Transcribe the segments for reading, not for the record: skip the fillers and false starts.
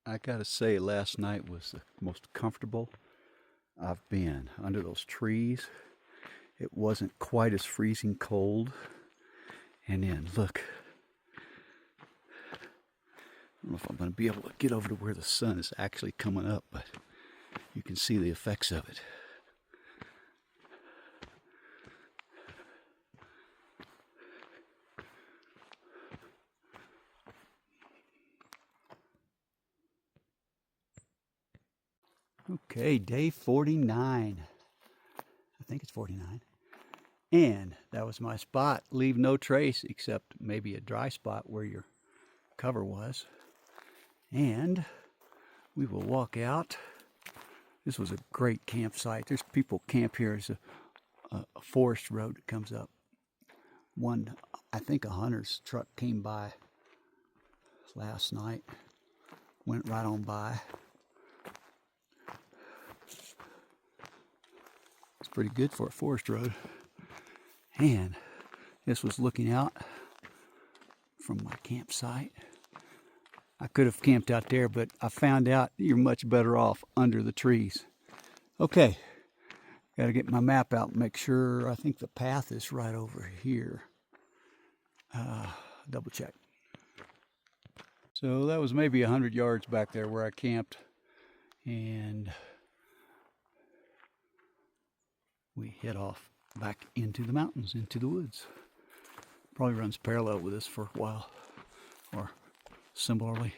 I gotta say, last night was the most comfortable I've been under those trees. It wasn't quite as freezing cold. And then look, I don't know if I'm gonna be able to get over to where the sun is actually coming up, but you can see the effects of it. Okay, day 49. I think it's 49. And that was my spot. Leave no trace except maybe a dry spot where your cover was. And we will walk out. This was a great campsite. There's people camp here. There's a forest road that comes up. I think a hunter's truck came by last night. Went right on by. It's pretty good for a forest road. And this was looking out from my campsite. I could have camped out there, but I found out you're much better off under the trees. Okay, gotta get my map out and make sure. I think the path is right over here. Double check. So that was maybe 100 yards back there where I camped, and we head off back into the mountains, into the woods. Probably runs parallel with this for a while, or similarly.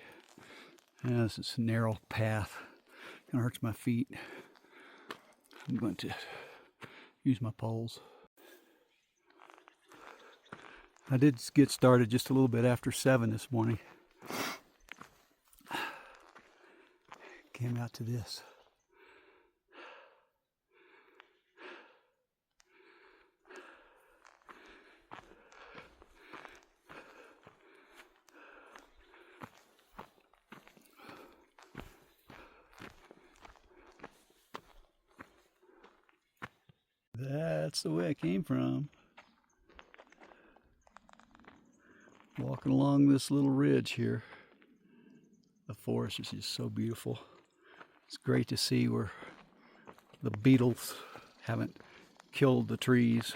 Yeah, this is a narrow path. Kind of hurts my feet. I'm going to use my poles. I did get started just a little bit after 7 this morning. Came out to this. That's the way I came from. Walking along this little ridge here. The forest is just so beautiful. It's great to see where the beetles haven't killed the trees.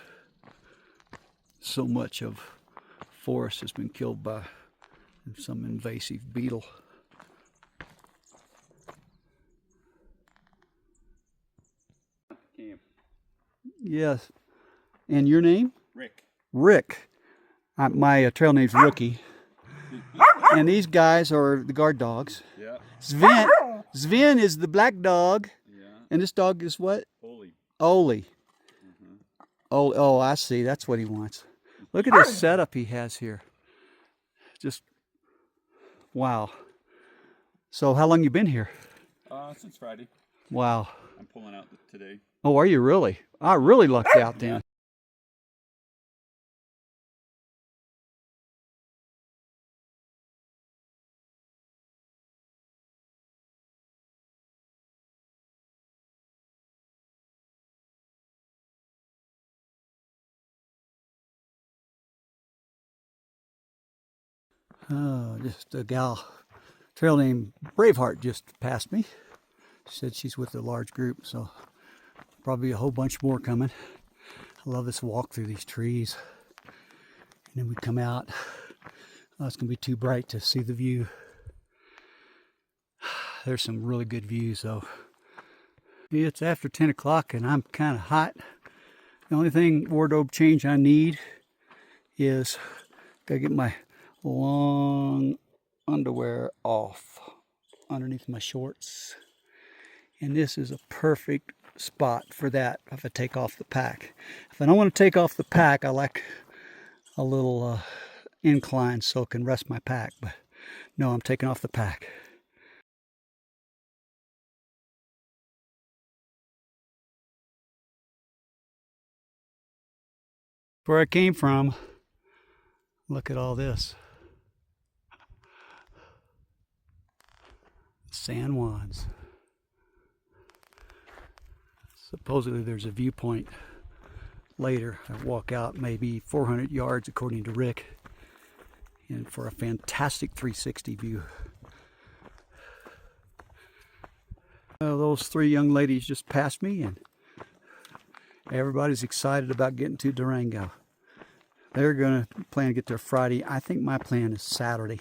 So much of forest has been killed by some invasive beetle. Yes. And your name? Rick. Rick. My trail name's Rookie. And these guys are the guard dogs. Yeah. Sven is the black dog. Yeah. And this dog is what? Oli. Oli. Oh, I see. That's what he wants. Look at this setup he has here. Just, wow. So how long you been here? Since Friday. Wow. I'm pulling out today. Oh, are you really? I really lucked out then. Just a gal, trail named Braveheart, just passed me. She said she's with a large group, so probably a whole bunch more coming. I love this walk through these trees. And then we come out. Oh, it's going to be too bright to see the view. There's some really good views, though. It's after 10 o'clock, and I'm kind of hot. The only thing wardrobe change I need is gotta get my long underwear off underneath my shorts. And this is a perfect spot for that if I take off the pack. If I don't want to take off the pack, I like a little incline so I can rest my pack. But no, I'm taking off the pack. Where I came from, look at all this. San Juans. Supposedly there's a viewpoint later. I walk out maybe 400 yards according to Rick, and for a fantastic 360 view. Those three young ladies just passed me, and everybody's excited about getting to Durango. They're going to plan to get there Friday. I think my plan is Saturday.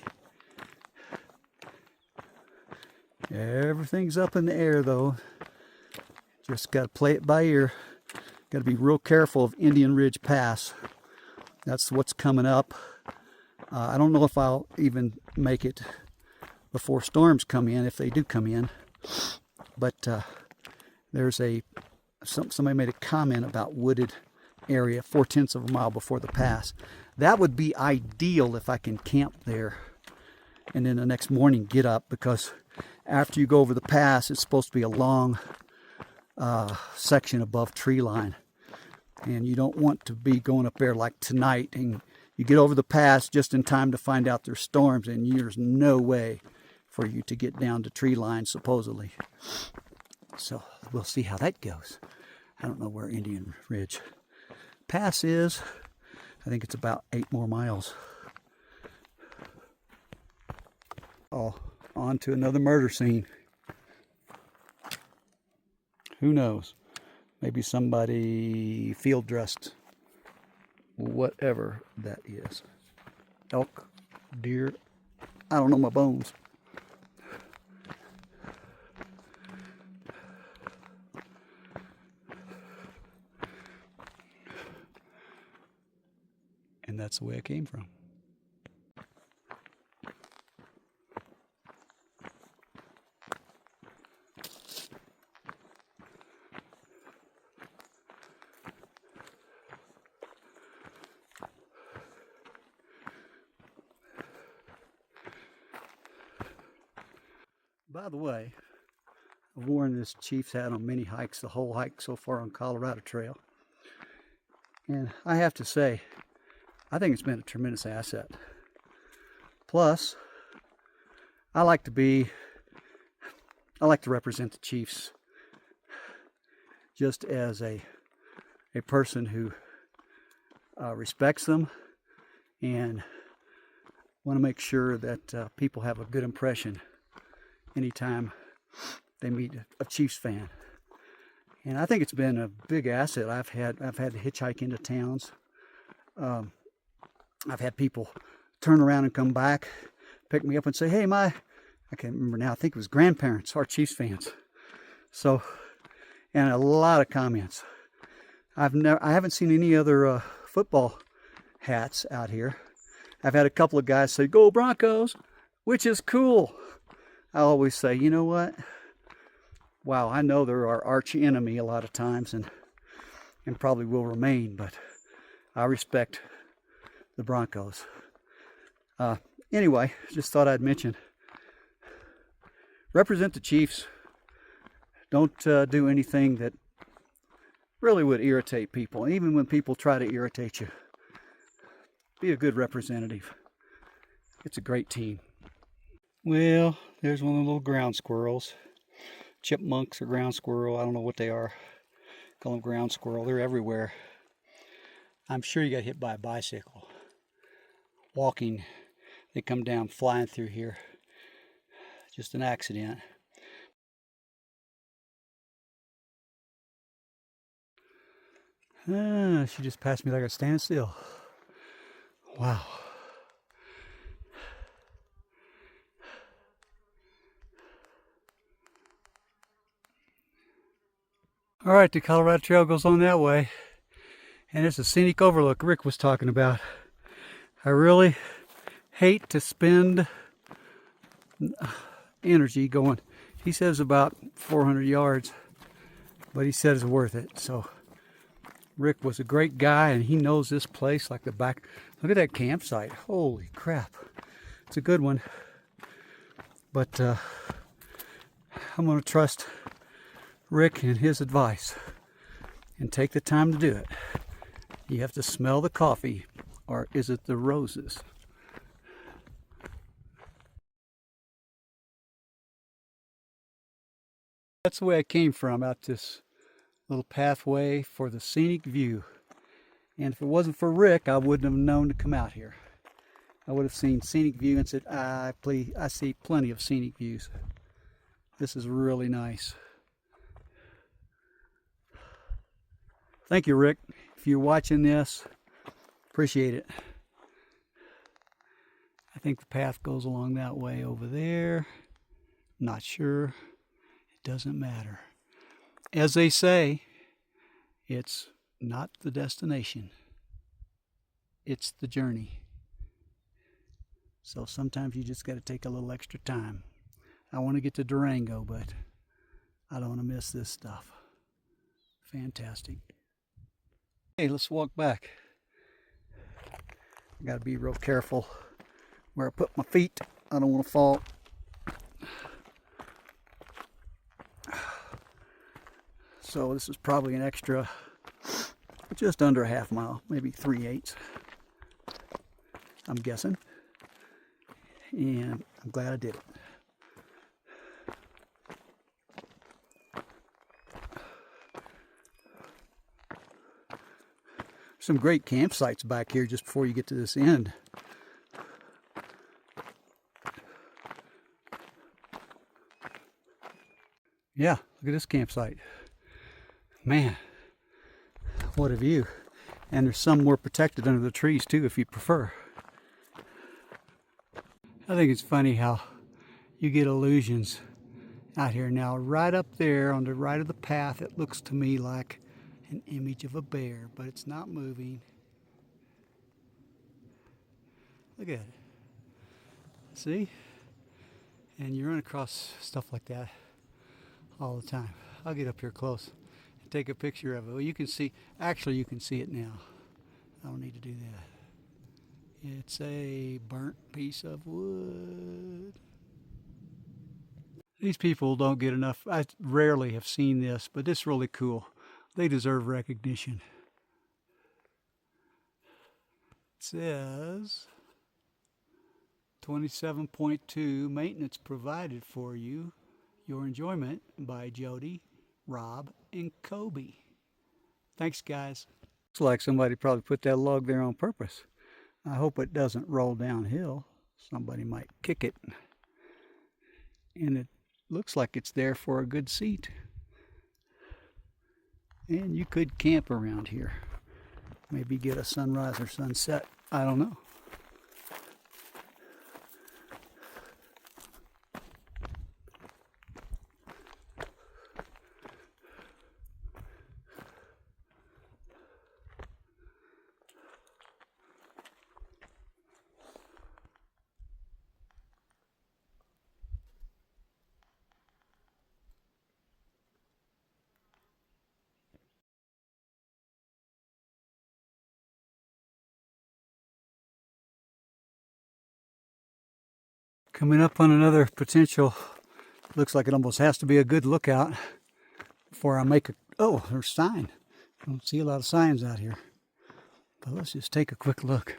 Everything's up in the air, though. Just got to play it by ear. Got to be real careful of Indian Ridge Pass. That's what's coming up. I don't know if I'll even make it before storms come in, if they do come in. But there's somebody made a comment about wooded area 4/10 of a mile before the pass. That would be ideal if I can camp there and then the next morning get up, because after you go over the pass, it's supposed to be a long section above tree line. And you don't want to be going up there like tonight and you get over the pass just in time to find out there's storms and there's no way for you to get down to tree line, supposedly. So we'll see how that goes. I don't know where Indian Ridge Pass is. I think it's about 8 more miles. Oh, on to another murder scene. Who knows? Maybe somebody field dressed, whatever that is. Elk, deer, I don't know my bones. And that's the way I came from. By the way, I've worn this Chief's hat on many hikes, the whole hike so far on Colorado Trail. And I have to say, I think it's been a tremendous asset. Plus, I like to represent the Chiefs just as a person who respects them and want to make sure that people have a good impression anytime they meet a Chiefs fan. And I think it's been a big asset. I've had to hitchhike into towns. I've had people turn around and come back, pick me up and say, hey, I can't remember now, I think it was grandparents are Chiefs fans. So, and a lot of comments. I haven't seen any other football hats out here. I've had a couple of guys say, go Broncos, which is cool. I always say, you know what? Wow, I know they're our arch enemy a lot of times and probably will remain, but I respect the Broncos. Anyway, just thought I'd mention, represent the Chiefs. Don't do anything that really would irritate people. Even when people try to irritate you, be a good representative. It's a great team. Well, there's one of the little ground squirrels. Chipmunks or ground squirrel, I don't know what they are. Call them ground squirrel, they're everywhere. I'm sure you got hit by a bicycle. Walking, they come down flying through here. Just an accident. She just passed me like I was standing still. Wow. All right, the Colorado Trail goes on that way. And it's a scenic overlook Rick was talking about. I really hate to spend energy going. He says about 400 yards, but he said it's worth it. So Rick was a great guy and he knows this place like the back. Look at that campsite. Holy crap. It's a good one. But I'm going to trust Rick and his advice and take the time to do it. You have to smell the coffee, or is it the roses? That's the way I came from, out this little pathway for the scenic view. And if it wasn't for Rick, I wouldn't have known to come out here. I would have seen scenic view and said, I see plenty of scenic views. This is really nice. Thank you, Rick. If you're watching this, appreciate it. I think the path goes along that way over there. Not sure. It doesn't matter. As they say, it's not the destination. It's the journey. So sometimes you just got to take a little extra time. I want to get to Durango, but I don't want to miss this stuff. Fantastic. Hey, let's walk back. I got to be real careful where I put my feet. I don't want to fall. So this is probably an extra, just under a half mile, maybe 3/8. I'm guessing. And I'm glad I did it. Some great campsites back here just before you get to this end. Yeah, look at this campsite. Man, what a view. And there's some more protected under the trees too if you prefer. I think it's funny how you get illusions out here. Now right up there on the right of the path, it looks to me like an image of a bear, but it's not moving. Look at it. See? And you run across stuff like that all the time. I'll get up here close and take a picture of it. Well, you can see, actually you can see it now. I don't need to do that. It's a burnt piece of wood. These people don't get enough. I rarely have seen this, but it's really cool. They deserve recognition. It says 27.2 maintenance provided for you. Your enjoyment by Jody, Rob, and Kobe. Thanks, guys. Looks like somebody probably put that log there on purpose. I hope it doesn't roll downhill. Somebody might kick it. And it looks like it's there for a good seat. And you could camp around here. Maybe get a sunrise or sunset. I don't know. Coming up on another potential, looks like it almost has to be a good lookout before I make a, oh, there's a sign. I don't see a lot of signs out here. But let's just take a quick look.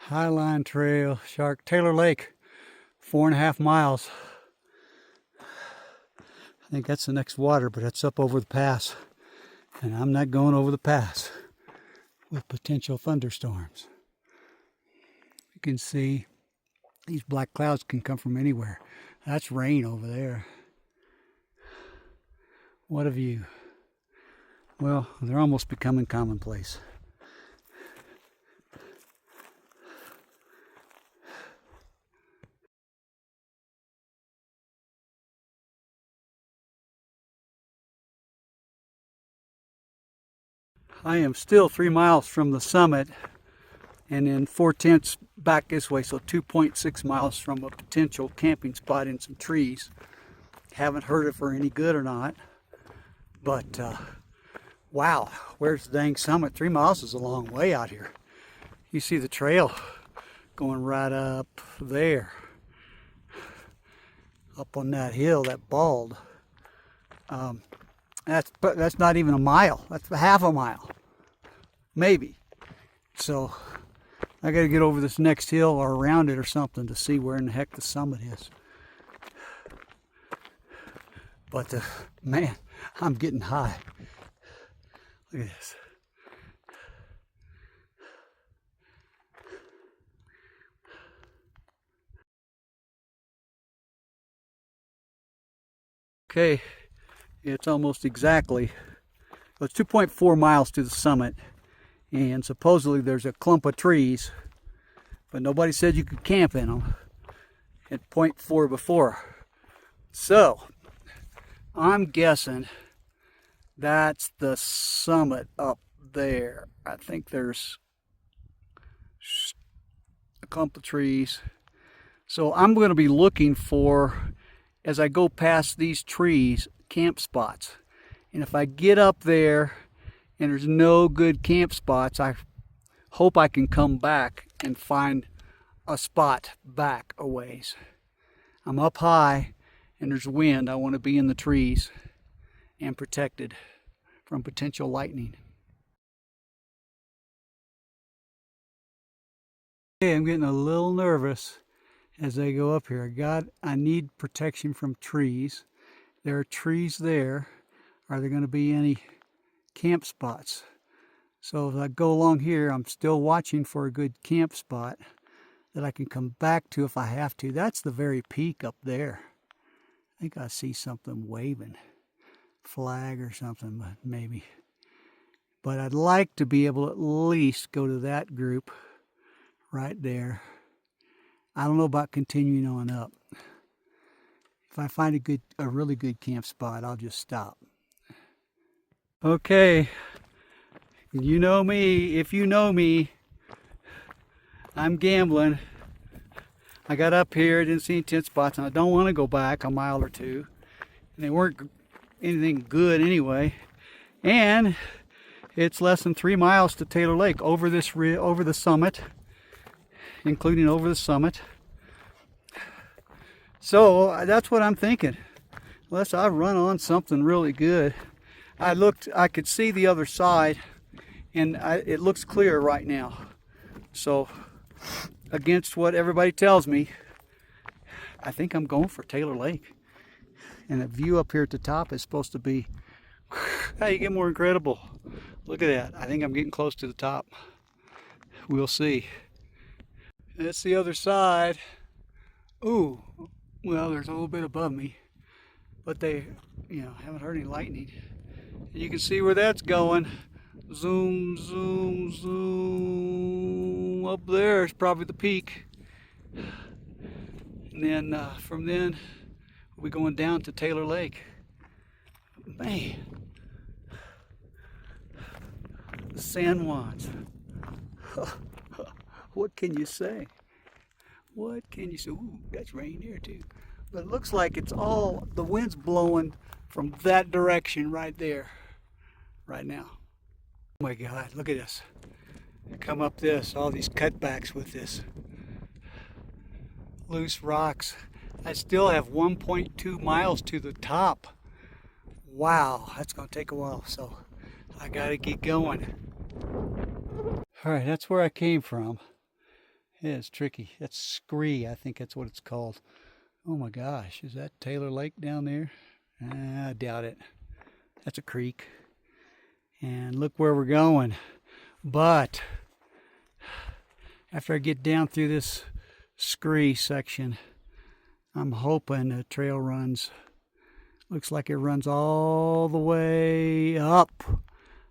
Highline Trail, Shark, Taylor Lake, 4.5 miles. I think that's the next water, but that's up over the pass. And I'm not going over the pass with potential thunderstorms. You can see these black clouds can come from anywhere. That's rain over there. What a view. Well, they're almost becoming commonplace. I am still 3 miles from the summit and then 4/10 back this way, so 2.6 miles from a potential camping spot in some trees. Haven't heard if we're any good or not, but wow, where's the dang summit? 3 miles is a long way out here. You see the trail going right up there, up on that hill, that bald. That's not even a mile. That's half a mile, maybe. So I got to get over this next hill or around it or something to see where in the heck the summit is. But man, I'm getting high. Look at this. Okay, it's almost exactly So it's 2.4 miles to the summit, and supposedly there's a clump of trees, but nobody said you could camp in them at 0.4 before. So I'm guessing that's the summit up there. I think there's a clump of trees. So I'm going to be looking for, as I go past these trees, camp spots. And if I get up there and there's no good camp spots, I hope I can come back and find a spot back a ways. I'm up high and there's wind. I want to be in the trees and protected from potential lightning. Okay, I'm getting a little nervous as I go up here. I need protection from trees. There are trees there. Are there going to be any camp spots? So as I go along here, I'm still watching for a good camp spot that I can come back to if I have to. That's the very peak up there. I think I see something waving, flag or something, but maybe. But I'd like to be able to at least go to that group right there. I don't know about continuing on up. If I find a really good camp spot, I'll just stop. Okay, you know me. If you know me, I'm gambling. I got up here, didn't see any tent spots, and I don't want to go back a mile or two. And they weren't anything good anyway. And it's less than 3 miles to Taylor Lake over the summit, including over the summit. So that's what I'm thinking. Unless I run on something really good. I could see the other side, and it looks clear right now. So, against what everybody tells me, I think I'm going for Taylor Lake. And the view up here at the top is supposed to be, how you get more incredible. Look at that. I think I'm getting close to the top. We'll see. That's the other side. Ooh, well, there's a little bit above me, but they, haven't heard any lightning. And you can see where that's going. Zoom, zoom, zoom. Up there is probably the peak. And then from then, we'll be going down to Taylor Lake. Man, the San Juans. What can you say? What can you say? Ooh, that's rain here too. But it looks like it's all, the wind's blowing from that direction right there, right now. Oh my God, look at this. Come up this, all these cutbacks with this. Loose rocks. I still have 1.2 miles to the top. Wow, that's gonna take a while, so I gotta get going. All right, that's where I came from. Yeah, it's tricky. That's Scree, I think that's what it's called. Oh my gosh, is that Taylor Lake down there? I doubt it. That's a creek. And look where we're going. But after I get down through this Scree section, I'm hoping the trail runs, looks like it runs all the way up.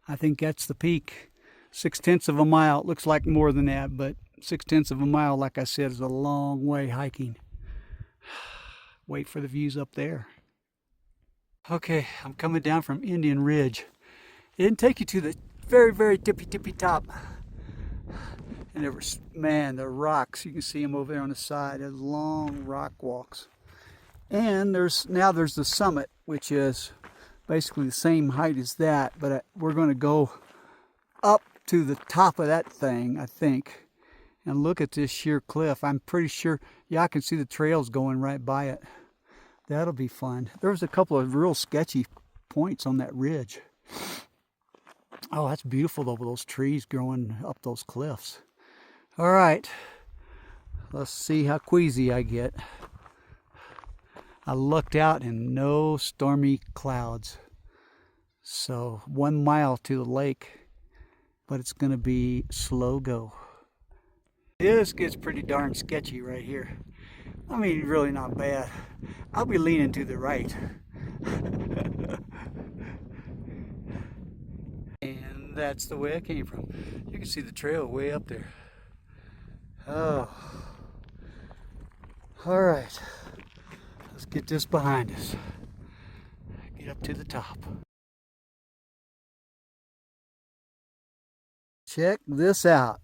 I think that's the peak. 6/10 of a mile. It looks like more than that, but 6/10 of a mile, like I said, is a long way hiking. Wait for the views up there. Okay, I'm coming down from Indian Ridge. It didn't take you to the very, very tippy top. And there was, man, the rocks, you can see them over there on the side. There's long rock walks. And there's the summit, which is basically the same height as that, but we're going to go up to the top of that thing, I think, and look at this sheer cliff. I'm pretty sure, yeah, I can see the trails going right by it. That'll be fun. There was a couple of real sketchy points on that ridge. Oh, that's beautiful though, with those trees growing up those cliffs. All right, let's see how queasy I get. I looked out and no stormy clouds. So 1 mile to the lake, but it's gonna be slow go. This gets pretty darn sketchy right here. I mean, really not bad. I'll be leaning to the right. That's the way I came from. You can see the trail way up there. Oh. All right. Let's get this behind us. Get up to the top. Check this out.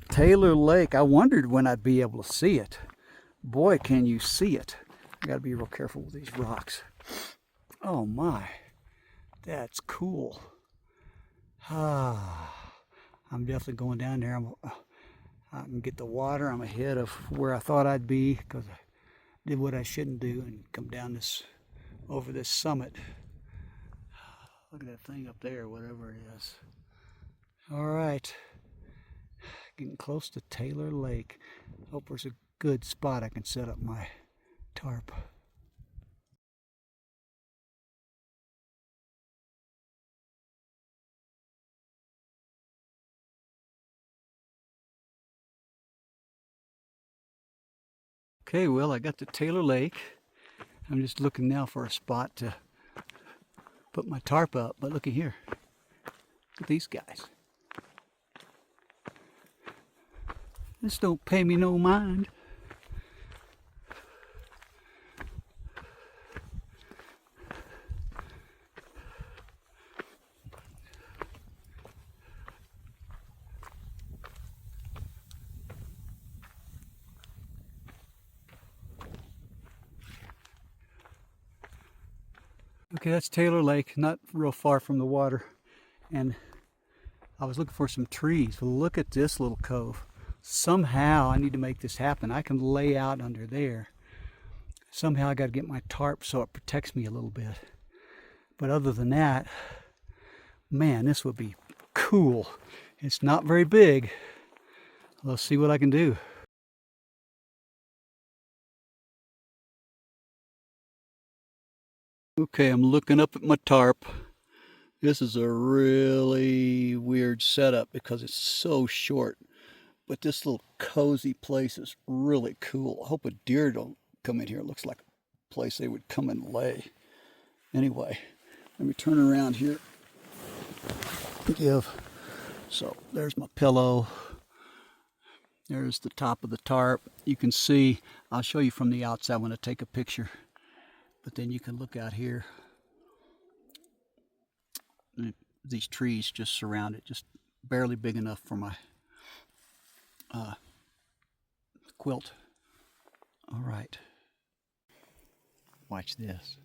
Taylor Lake. I wondered when I'd be able to see it. Boy, can you see it. I gotta be real careful with these rocks. Oh my, that's cool. Ah, I'm definitely going down there. I can get the water. I'm ahead of where I thought I'd be because I did what I shouldn't do and come down this, over this summit. Look at that thing up there, whatever it is. All right, getting close to Taylor Lake. Hope there's a good spot I can set up my tarp. Okay, well, I got to Taylor Lake. I'm just looking now for a spot to put my tarp up, but looky here. Look at these guys. This don't pay me no mind. Okay, that's Taylor Lake, not real far from the water. And I was looking for some trees. Look at this little cove. Somehow I need to make this happen. I can lay out under there. Somehow I got to get my tarp so it protects me a little bit. But other than that, man, this would be cool. It's not very big. Let's see what I can do. Okay, I'm looking up at my tarp. This is a really weird setup because it's so short. But this little cozy place is really cool. I hope a deer don't come in here. It looks like a place they would come and lay. Anyway, let me turn around here. So there's my pillow. There's the top of the tarp. You can see, I'll show you from the outside when I take a picture. But then you can look out here. These trees just surround it, just barely big enough for my quilt. All right. Watch this.